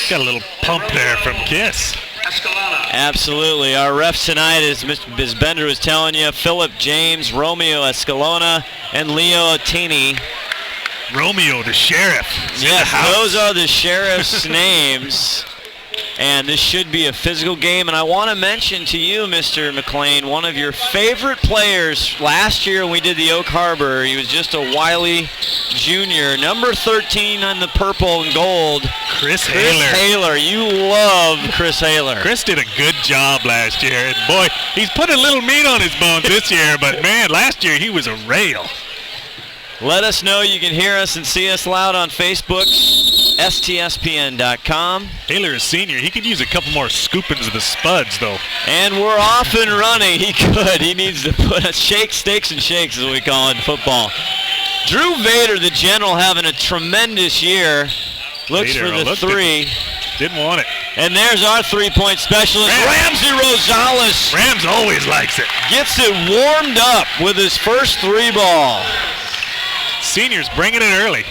Got a little pump there from Kiss. Absolutely. Our refs tonight, as Bender was telling you, Philip James, Romeo Escalona, and Leo Attini. Romeo, the sheriff. Yes, those are the sheriff's names. And this should be a physical game. And I want to mention to you, Mr. McLean, one of your favorite players last year when we did the Oak Harbor. He was just a wily junior. Number 13 on the purple and gold. Chris Haler. You love Chris Haler. Chris did a good job last year. And boy, he's put a little meat on his bones this year. But, man, last year he was a rail. Let us know you can hear us and see us loud on Facebook, stspn.com. Taylor is senior. He could use a couple more scoopings of the spuds, though. And we're off and running. He could. He needs to put a steaks and shakes, as we call it in football. Drew Vader, the general, having a tremendous year. Looks for the three. Didn't want it. And there's our three-point specialist, Ramsey Rosales. Rams always likes it. Gets it warmed up with his first three ball. Seniors bringing it early.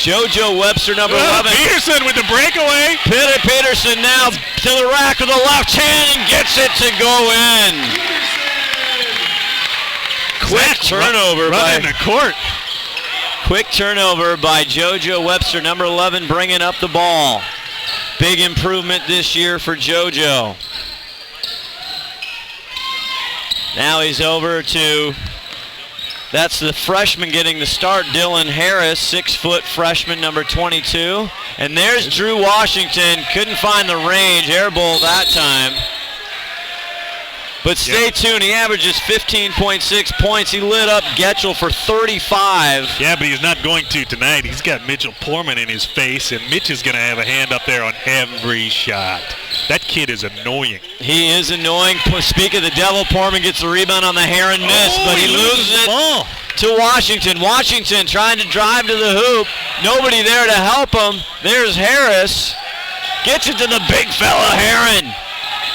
JoJo Webster, number 11. Peterson with the breakaway. Peterson now to the rack with the left hand and gets it to go in. Quick turnover by the court. Quick turnover by JoJo Webster, number 11, bringing up the ball. Big improvement this year for JoJo. Now he's over to... That's the freshman getting the start, Dylan Harris, 6-foot freshman, number 22. And there's Drew Washington. Couldn't find the range, air ball that time. But stay tuned, he averages 15.6 points. He lit up Getchell for 35. Yeah, but he's not going to tonight. He's got Mitchell Portman in his face, and Mitch is going to have a hand up there on every shot. That kid is annoying. He is annoying. Speak of the devil, Portman gets the rebound on the Heron miss, but he loses it to Washington. Washington trying to drive to the hoop. Nobody there to help him. There's Harris. Gets it to the big fella, Heron.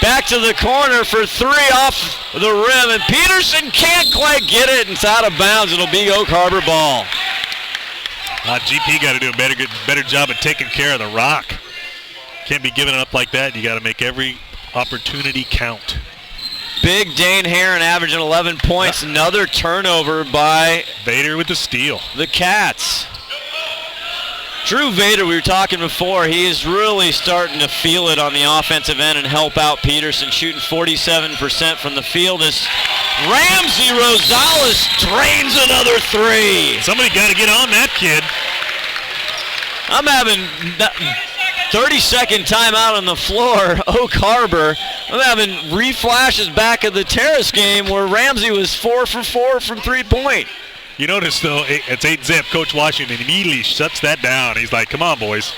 Back to the corner for three off the rim, and Peterson can't quite get it. It's out of bounds. It'll be Oak Harbor ball. GP got to do a better job of taking care of the rock. Can't be giving it up like that. You got to make every opportunity count. Big Dane Heron averaging 11 points. Another turnover by Vader with the steal. The Cats. Drew Vader, we were talking before, he is really starting to feel it on the offensive end and help out Peterson, shooting 47% from the field as Ramsey Rosales drains another three. Somebody got to get on that kid. I'm having 30-second timeout on the floor, Oak Harbor. I'm having reflashes back of the Terrace game where Ramsey was 4 for 4 from three-point. You notice, though, it's 8-zip. Coach Washington immediately shuts that down. He's like, come on, boys.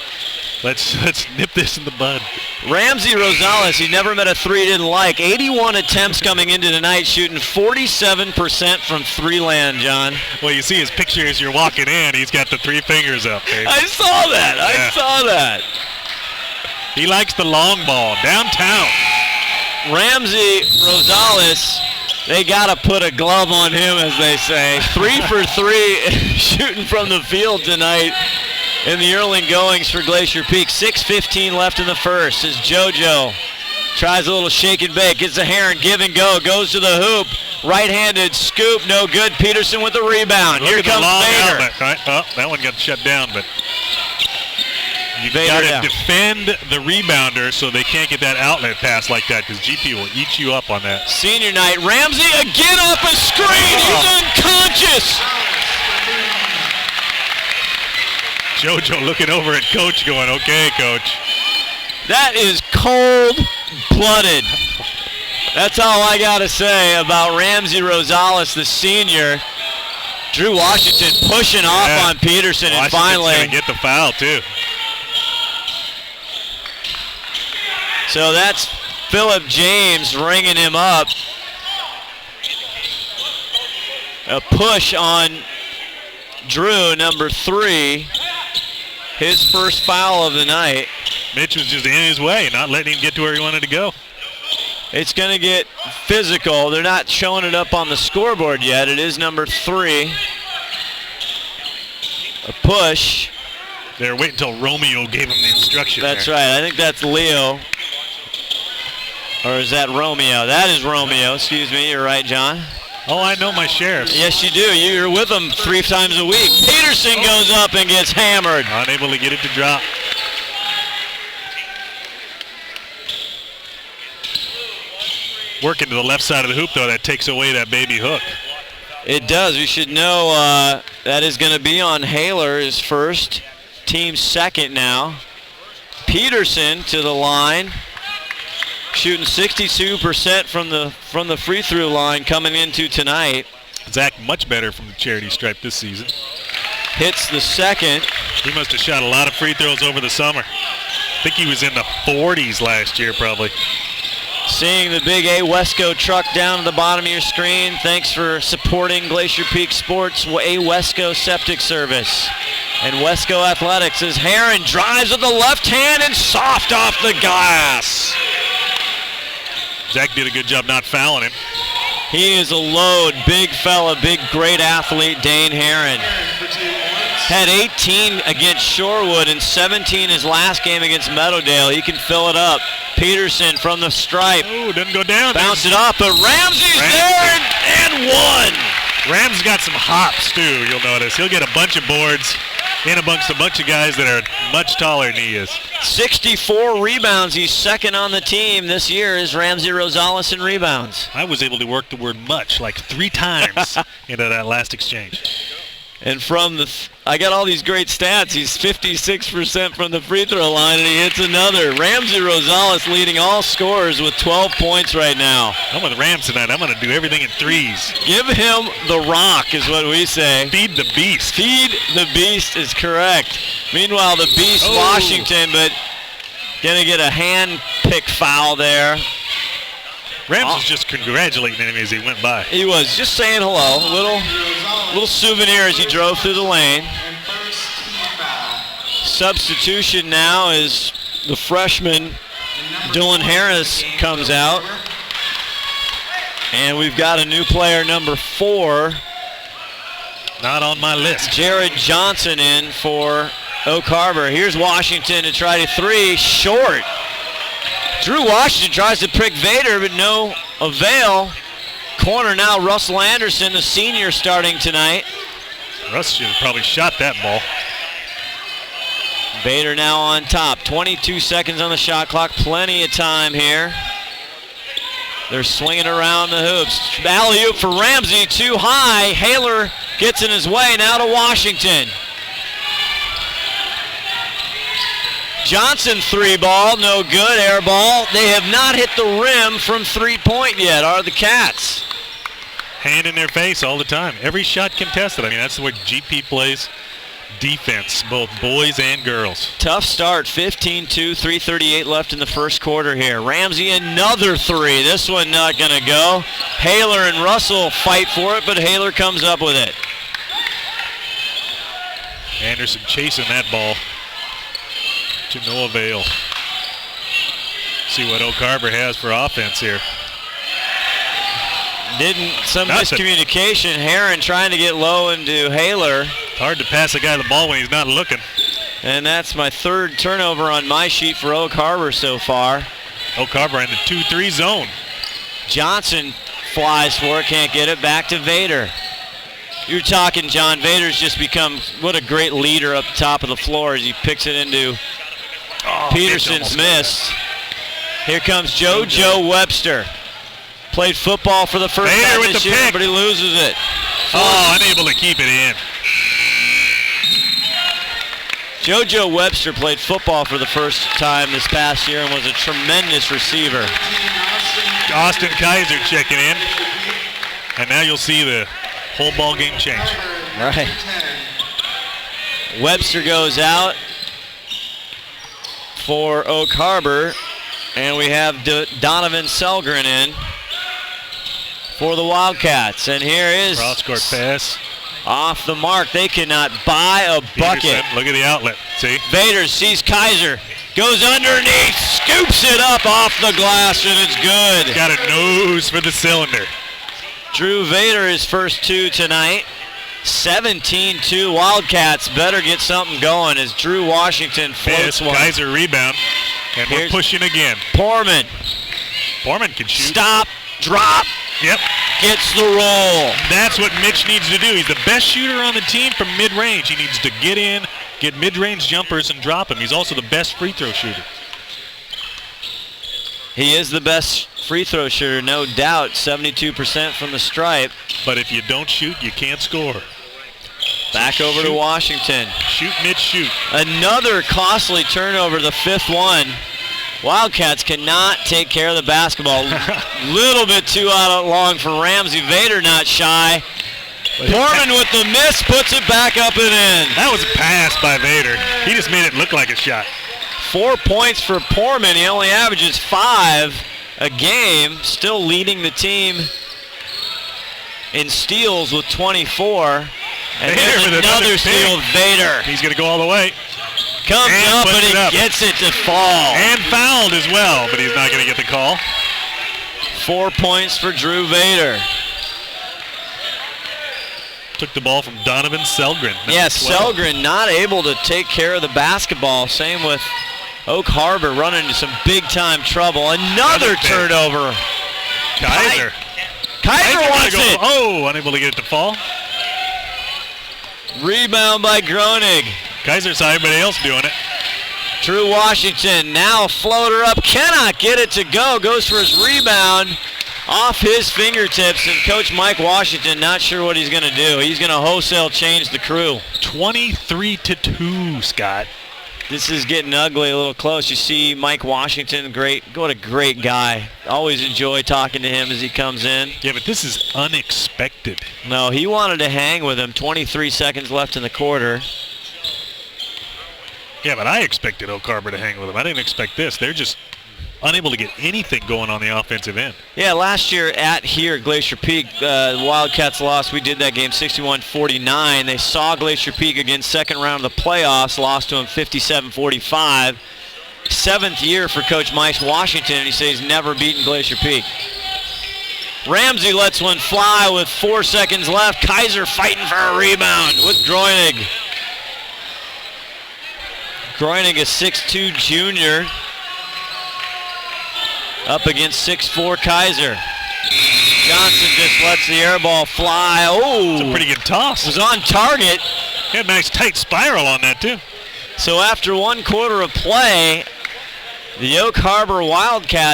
Let's nip this in the bud. Ramsey Rosales, he never met a three he didn't like. 81 attempts coming into tonight, shooting 47% from three land, John. Well, you see his picture as you're walking in. He's got the three fingers up, baby. I saw that. I saw that. He likes the long ball downtown. Ramsey Rosales, they got to put a glove on him, as they say. 3 for 3 shooting from the field tonight in the early goings for Glacier Peak. 6:15 left in the first as JoJo tries a little shake and bake. Gets a Heron, give and go, goes to the hoop. Right-handed scoop, no good. Peterson with the rebound. Here comes Vader. Outlet, right? Oh, that one got shut down, but you've got to defend the rebounder so they can't get that outlet pass like that, because GP will eat you up on that. Senior night, Ramsey again off a screen. He's unconscious. JoJo looking over at Coach going, okay, Coach. That is cold-blooded. That's all I got to say about Ramsey Rosales, the senior. Drew Washington pushing off on Peterson, and finally going to get the foul, too. So that's Philip James ringing him up. A push on Drew, number 3. His first foul of the night. Mitch was just in his way, not letting him get to where he wanted to go. It's going to get physical. They're not showing it up on the scoreboard yet. It is number 3. A push. They're waiting until Romeo gave him the instruction. That's right. I think that's Leo. Or is that Romeo? That is Romeo. Excuse me. You're right, John. Oh, I know my sheriffs. Yes, you do. You're with them 3 times a week. Peterson goes up and gets hammered. Unable to get it to drop. Working to the left side of the hoop, though. That takes away that baby hook. It does. We should know that is going to be on Haler, his first. Team second now. Peterson to the line, shooting 62% from the free throw line coming into tonight. Zach much better from the charity stripe this season. Hits the second. He must have shot a lot of free throws over the summer. I think he was in the 40s last year probably. Seeing the big A Wesco truck down at the bottom of your screen. Thanks for supporting Glacier Peak Sports, A Wesco Septic Service. And Wesco Athletics as Heron drives with the left hand and soft off the glass. Zach did a good job not fouling him. He is a load, big fella, big great athlete, Dane Heron. Had 18 against Shorewood and 17 his last game against Meadowdale. He can fill it up. Peterson from the stripe. Oh, doesn't go down. Bounce it off, but Ramsey's there and one. Ram's got some hops too, you'll notice. He'll get a bunch of boards in amongst a bunch of guys that are much taller than he is. 64 rebounds. He's second on the team this year is Ramsey Rosales in rebounds. I was able to work the word much like 3 times into that last exchange. And from I got all these great stats. He's 56% from the free throw line, and he hits another. Ramsey Rosales leading all scorers with 12 points right now. I'm with Rams tonight. I'm going to do everything in threes. Give him the rock is what we say. Feed the beast. Feed the beast is correct. Meanwhile, the beast, Washington, but going to get a hand pick foul there. Rams was just congratulating him as he went by. He was just saying hello. A little souvenir as he drove through the lane. Substitution now is the freshman Dylan Harris comes out. And we've got a new player, number 4. Not on my list. Jared Johnson in for Oak Harbor. Here's Washington to try to 3, short. Drew Washington tries to prick Vader, but no avail. Corner now, Russell Anderson, the senior, starting tonight. Russ should have probably shot that ball. Vader now on top. 22 seconds on the shot clock. Plenty of time here. They're swinging around the hoops. Alley-oop for Ramsey, too high. Haler gets in his way, now to Washington. Johnson 3-ball, no good, air ball. They have not hit the rim from 3-point yet, are the Cats. Hand in their face all the time. Every shot contested. I mean, that's the way GP plays defense, both boys and girls. Tough start, 15-2, 3:38 left in the first quarter here. Ramsey another 3. This one not going to go. Haler and Russell fight for it, but Haler comes up with it. Anderson chasing that ball to no avail. See what Oak Harbor has for offense here. Some miscommunication. Heron trying to get low into Haler. It's hard to pass a guy the ball when he's not looking. And that's my 3rd turnover on my sheet for Oak Harbor so far. Oak Harbor in the 2-3 zone. Johnson flies for it, can't get it. Back to Vader. You're talking, John. Vader's just become what a great leader up the top of the floor as he picks it into Peterson's miss. Here comes JoJo Webster. Played football for the first time this year, but he loses it. Unable to keep it in. JoJo Webster played football for the first time this past year and was a tremendous receiver. Austin Kaiser checking in. And now you'll see the whole ball game change. Right. Webster goes out for Oak Harbor, and we have Donovan Selgren in for the Wildcats. And here is cross-court pass. Off the mark. They cannot buy a bucket. Peterson, look at the outlet. See? Vader sees Kaiser. Goes underneath. Scoops it up off the glass, and it's good. Got a nose for the cylinder. Drew Vader his first 2 tonight. 17-2 Wildcats better get something going as Drew Washington floats one. Kaiser rebound, and we're pushing again. Poorman can shoot. Stop, drop. Yep. Gets the roll. That's what Mitch needs to do. He's the best shooter on the team from mid-range. He needs to get in, get mid-range jumpers, and drop them. He's also the best free throw shooter. He is the best free throw shooter, no doubt. 72% from the stripe. But if you don't shoot, you can't score. Back over to Washington. Shoot, Mitch, shoot. Another costly turnover, the 5th one. Wildcats cannot take care of the basketball. Little bit too out long for Ramsey. Vader not shy. Poorman with the miss, puts it back up and in. That was a pass by Vader. He just made it look like a shot. 4 points for Poorman. He only averages 5 a game, still leading the team in steals with 24. And there's another steal, Vader. He's going to go all the way. Comes up and he gets it to fall. And fouled as well, but he's not going to get the call. 4 points for Drew Vader. Took the ball from Donovan Selgren. Yeah, Selgren not able to take care of the basketball. Same with Oak Harbor running into some big-time trouble. Another turnover. Kaiser wants it. Oh, unable to get it to fall. Rebound by Groening. Kaiser saw everybody else doing it. Drew Washington now floater up. Cannot get it to go. Goes for his rebound off his fingertips. And Coach Mike Washington not sure what he's going to do. He's going to wholesale change the crew. 23-2, Scott. This is getting ugly, a little close. You see Mike Washington, what a great guy. Always enjoy talking to him as he comes in. Yeah, but this is unexpected. No, he wanted to hang with him. 23 seconds left in the quarter. Yeah, but I expected Oak Harbor to hang with him. I didn't expect this. They're just unable to get anything going on the offensive end. Yeah, last year at Glacier Peak, the Wildcats lost. We did that game 61-49. They saw Glacier Peak again, second round of the playoffs, lost to them 57-45. 7th year for Coach Mike Washington, and he says he's never beaten Glacier Peak. Ramsey lets one fly with 4 seconds left. Kaiser fighting for a rebound with Groening. Groening, a 6'2 junior, up against 6'4 Kaiser. Johnson just lets the air ball fly. Oh, it's a pretty good toss. Was on target. He had a nice tight spiral on that too. So after 1 quarter of play, the Oak Harbor Wildcats